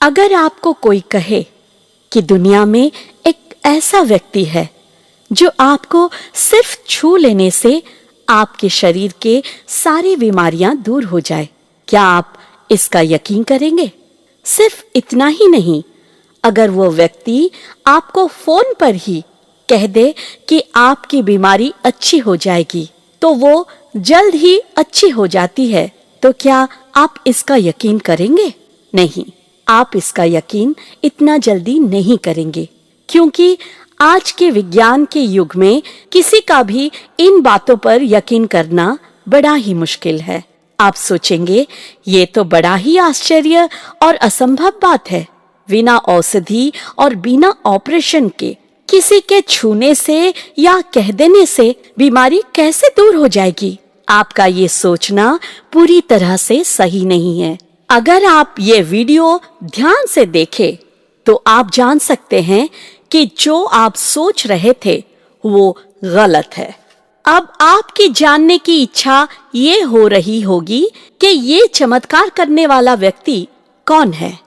अगर आपको कोई कहे कि दुनिया में एक ऐसा व्यक्ति है जो आपको सिर्फ छू लेने से आपके शरीर के सारी बीमारियां दूर हो जाए, क्या आप इसका यकीन करेंगे? सिर्फ इतना ही नहीं, अगर वो व्यक्ति आपको फोन पर ही कह दे कि आपकी बीमारी अच्छी हो जाएगी, तो वो जल्द ही अच्छी हो जाती है, तो क्या आप इसका यकीन करेंगे? नहीं, आप इसका यकीन इतना जल्दी नहीं करेंगे, क्योंकि आज के विज्ञान के युग में किसी का भी इन बातों पर यकीन करना बड़ा ही मुश्किल है। आप सोचेंगे, ये तो बड़ा ही आश्चर्य और असंभव बात है। बिना औषधि और बिना ऑपरेशन के किसी के छूने से या कह देने से बीमारी कैसे दूर हो जाएगी? आपका ये सोचना पूरी तरह से सही नहीं है। अगर आप ये वीडियो ध्यान से देखें तो आप जान सकते हैं कि जो आप सोच रहे थे वो गलत है। अब आपकी जानने की इच्छा ये हो रही होगी कि ये चमत्कार करने वाला व्यक्ति कौन है।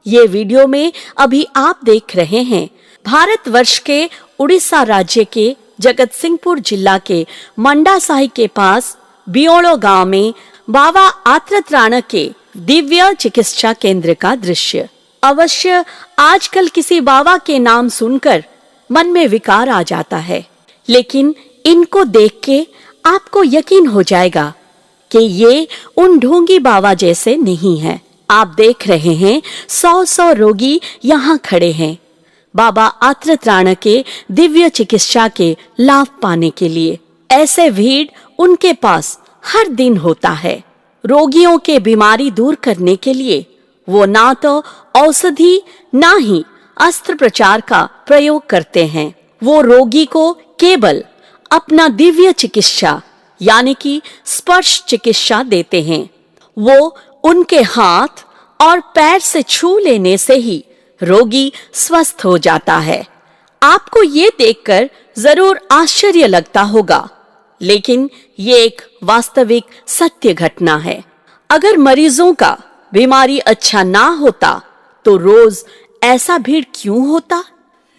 ये वीडियो में अभी आप देख रहे हैं भारतवर्ष के उड़ीसा राज्य के जगत सिंहपुर जिला के मंडासाही के पास बियोलो गांव में बाबा आत्रत्राण के दिव्य चिकित्सा केंद्र का दृश्य। अवश्य आजकल किसी बाबा के नाम सुनकर मन में विकार आ जाता है, लेकिन इनको देख के आपको यकीन हो जाएगा कि ये उन ढोंगी बाबा जैसे नहीं है। आप देख रहे हैं 100 रोगी यहाँ खड़े हैं बाबा आत्रत्राण के दिव्य चिकित्सा के लाभ पाने के लिए। ऐसे भीड़ उनके पास हर दिन होता है। रोगियों के बीमारी दूर करने के लिए वो ना तो औषधि ना ही अस्त्रप्रचार का प्रयोग करते हैं। वो रोगी को केवल अपना दिव्य चिकित्सा यानी कि स्पर्श चिकित्सा देते हैं। वो उनके हाथ और पैर से छू लेने से ही रोगी स्वस्थ हो जाता है। आपको ये देखकर जरूर आश्चर्य लगता होगा, लेकिन ये एक वास्तविक सत्य घटना है। अगर मरीजों का बीमारी अच्छा ना होता तो रोज ऐसा भीड़ क्यों होता?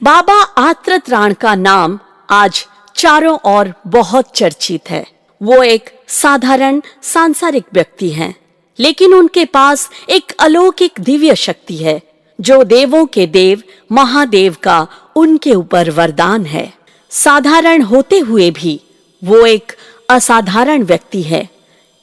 बाबा आत्रत्राण का नाम आज चारों ओर बहुत चर्चित है। वो एक साधारण सांसारिक व्यक्ति हैं, लेकिन उनके पास एक अलौकिक दिव्य शक्ति है जो देवों के देव महादेव का उनके ऊपर वरदान है। साधारण होते हुए भी वो एक असाधारण व्यक्ति है।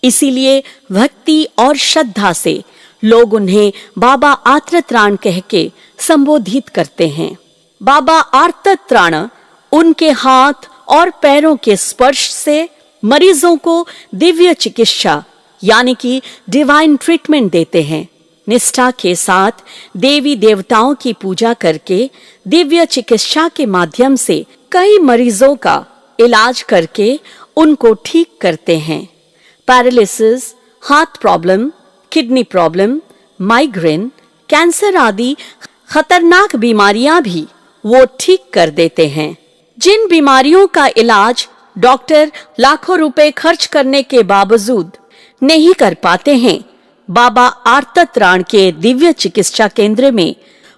इसीलिए भक्ति और श्रद्धा से लोग उन्हें बाबा आत्रत्राण कह के संबोधित करते हैं। बाबा आत्रत्राण उनके हाथ और पैरों के स्पर्श से मरीजों को दिव्य चिकित्सा यानी कि डिवाइन ट्रीटमेंट देते हैं। निष्ठा के साथ देवी देवताओं की पूजा करके दिव्य चिकित्सा के माध्यम से कई मरीजों का इलाज करके उनको ठीक करते हैं। Paralysis, heart problem, kidney problem, migraine, cancer आदि खतरनाक बीमारियां भी वो ठीक कर देते हैं। जिन बीमारियों का इलाज डॉक्टर लाखों रुपए खर्च करने के बावजूद नहीं कर पाते हैं, बाबा आत्रत्राण के दिव्य चिकित्सा केंद्र में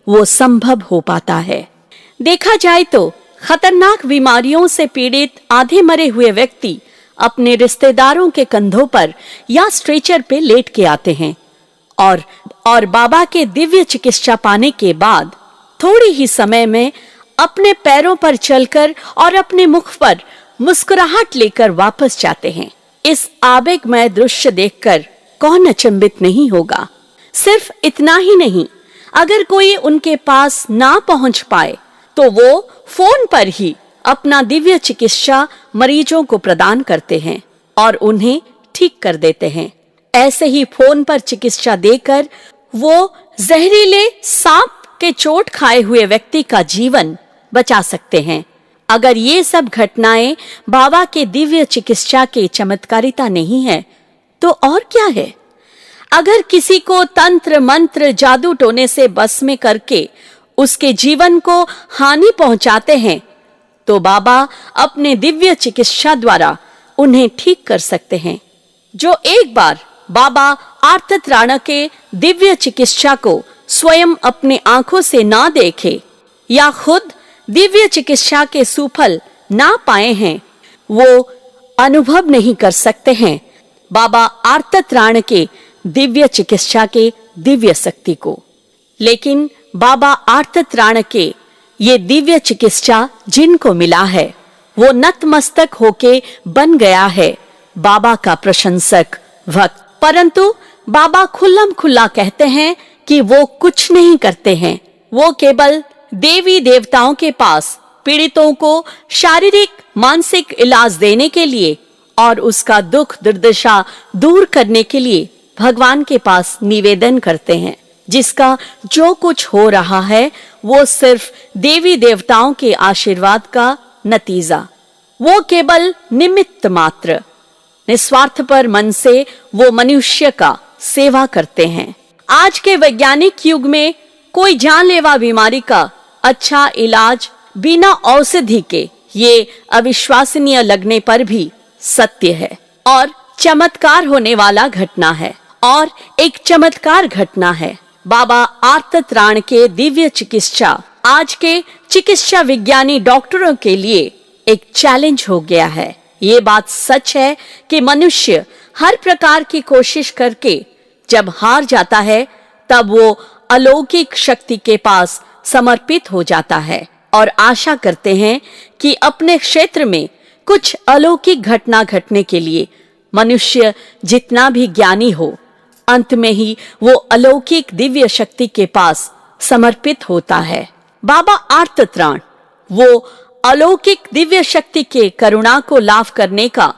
वो संभव हो पाता है। देखा जाए तो खतरनाक बीमारियों से पीड़ित आधे मरे हुए व्यक्ति अपने रिश्तेदारों के कंधों पर या स्ट्रेचर पे लेट के आते हैं और बाबा के दिव्य चिकित्सा पाने के बाद थोड़ी ही समय में अपने पैरों पर चलकर और अपने मुख पर मुस्कुराहट लेकर वापस जाते हैं। इस आवेगमय दृश्य देखकर कौन अचंभित नहीं होगा। सिर्फ इतना ही नहीं, अगर कोई उनके पास ना पहुंच पाए तो वो फोन पर ही अपना दिव्य चिकित्सा मरीजों को प्रदान करते हैं और उन्हें ठीक कर देते हैं। ऐसे ही फोन पर चिकित्सा देकर वो जहरीले सांप के चोट खाए हुए व्यक्ति का जीवन बचा सकते हैं। अगर ये सब घटनाएं बाबा के दिव्य चिकित्सा के चमत्कारिता नहीं है तो और क्या है? अगर किसी को तंत्र मंत्र जादू टोने से बस में करके उसके जीवन को हानि पहुंचाते हैं तो बाबा अपने दिव्य चिकित्सा द्वारा उन्हें ठीक कर सकते हैं। जो एक बार बाबा आत्रत्राण के दिव्य चिकित्सा को स्वयं अपने आंखों से ना देखे या खुद दिव्य चिकित्सा के सुफल ना पाए हैं, वो अनुभव नहीं कर सकते हैं बाबा आर्तत्राण के दिव्य चिकित्सा के दिव्य शक्ति को। लेकिन बाबा आर्तत्राण के ये दिव्य चिकित्सा जिनको मिला है, वो नतमस्तक होके बन गया है बाबा का प्रशंसक भक्त। परंतु बाबा खुल्लम खुल्ला कहते हैं कि वो कुछ नहीं करते हैं। वो केवल देवी देवताओं के पास पीड़ितों को शारीरिक मानसिक इलाज देने के लिए और उसका दुख दुर्दशा दूर करने के लिए भगवान के पास निवेदन करते हैं। जिसका जो कुछ हो रहा है वो सिर्फ देवी देवताओं के आशीर्वाद का नतीजा। वो केवल निमित्त मात्र निस्वार्थपर मन से वो मनुष्य का सेवा करते हैं। आज के वैज्ञानिक युग में कोई जानलेवा बीमारी का अच्छा इलाज बिना औषधि के ये अविश्वसनीय लगने पर भी सत्य है और चमत्कार होने वाला घटना है। और एक चमत्कार घटना है बाबा आर्तत्राण के दिव्य चिकित्सा आज के चिकित्सा विज्ञानी डॉक्टरों के लिए एक चैलेंज हो गया है। ये बात सच है कि मनुष्य हर प्रकार की कोशिश करके जब हार जाता है तब वो अलौकिक शक्ति के पास समर्पित हो जाता है और आशा करते हैं कि अपने क्षेत्र में कुछ अलौकिक घटना घटने के लिए मनुष्य जितना भी ज्ञानी हो, अंत में ही वो अलौकिक दिव्य शक्ति के पास समर्पित होता है। बाबा आर्तत्राण वो अलौकिक दिव्य शक्ति के करुणा को लाभ करने का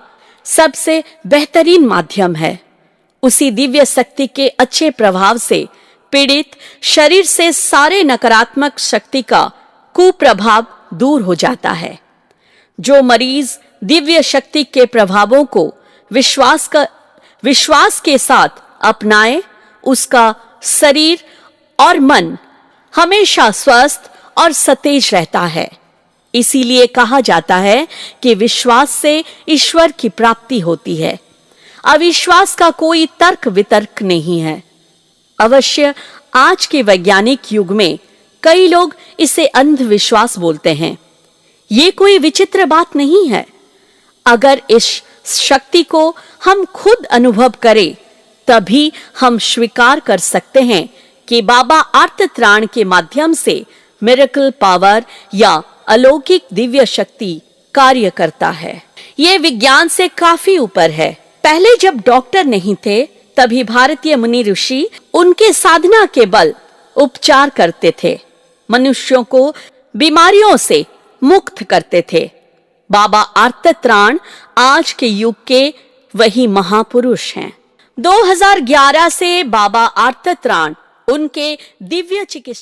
सबसे बेहतरीन माध्यम है। उसी दिव्य शक्ति के अच्छे प्रभाव से पीड़ित शरीर से सारे नकारात्मक शक्ति का कुप्रभाव दूर हो जाता है। जो मरीज दिव्य शक्ति के प्रभावों को विश्वास के साथ अपनाए, उसका शरीर और मन हमेशा स्वस्थ और सतेज रहता है। इसीलिए कहा जाता है कि विश्वास से ईश्वर की प्राप्ति होती है। अविश्वास का कोई तर्क वितर्क नहीं है। अवश्य आज के वैज्ञानिक युग में कई लोग इसे अंधविश्वास बोलते हैं। ये कोई विचित्र बात नहीं है। अगर इस शक्ति को हम खुद अनुभव करें तभी हम स्वीकार कर सकते हैं कि बाबा आर्तत्राण के माध्यम से मिरेकल पावर या अलौकिक दिव्य शक्ति कार्य करता है। ये विज्ञान से काफी ऊपर है। पहले जब डॉक्टर नहीं थे तभी भारतीय मुनि ऋषि उनके साधना के बल उपचार करते थे, मनुष्यों को बीमारियों से मुक्त करते थे। बाबा आर्तत्राण आज के युग के वही महापुरुष हैं। 2011 से बाबा आर्तत्राण उनके दिव्य चिकित्सा